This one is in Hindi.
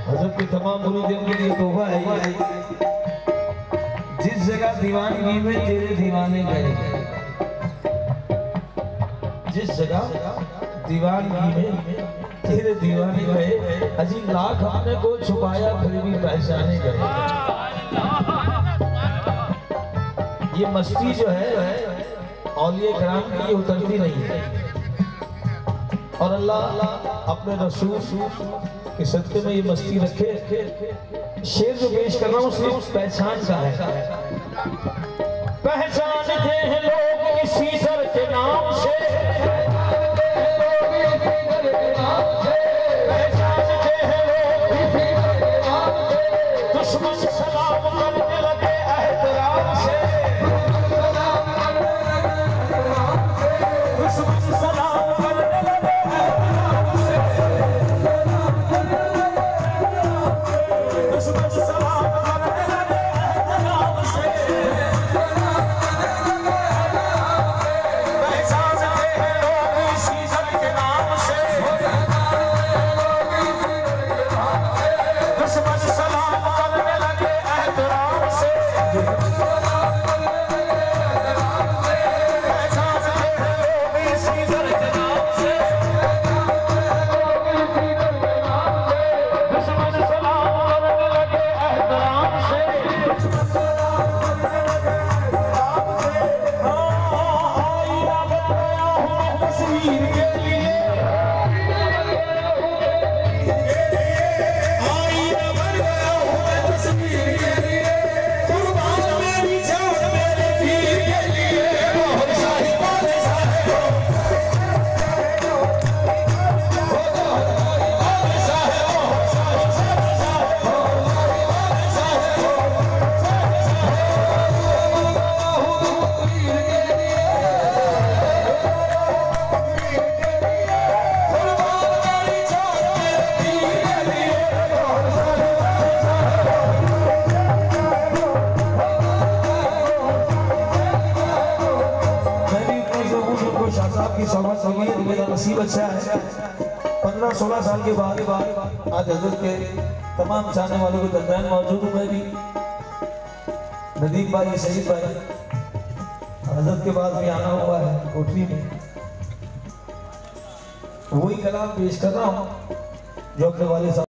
हजरत के तमाम मुरीदों के लिए तोहफा है। जिस जगह दीवानगी में तेरे दीवाने गए, जिस जगह दीवानगी में तेरे दीवाने गए, अजी लाख अपने को छुपाया फिर भी पहचाने गए। ये मस्ती जो है औलिया कराम की उतरती नहीं है। और अल्लाह अपने रसूल के सदके में ये मस्ती रखे। शेर जो पेश कर रहा हूँ सिर्फ पहचान का है। पहचानते हैं लोग इसी सर के नाम से, पहचानते हैं लोग इसी सर के नाम से, दुश्मन सलाम करने लगे एहतराम से, दुश्मन सलाम करने लगे एहतराम से, दुश्मन सलाम करने लगे एहतराम से। पहचानते हैं लोग इसी सर के नाम से, दुश्मन सलाम करने लगे एहतराम से। पहचानते हैं लोग इसी सर के नाम से, दुश्मन सलाम करने लगे एहतराम से। आईना बन गया हूँ मैं तस्वीर के लिए, आईना बन गया हूँ मैं तस्वीर के लिए, कुर्बान मेरी जान मेरे पीर के लिए। बहुत शाही वाले साहे हो, की सोहबत हो गई। मेरा नसीब अच्छा है, 15-16 साल के बाद आज हजरत के तमाम चाहने वालों के दरमियान मौजूद हूँ। मैं भी नदीम भाई, शहीद भाई, हजरत के बाद भी आना हुआ है कोठरी में। वही कलाम पेश कर रहा हूँ जो अपने वाले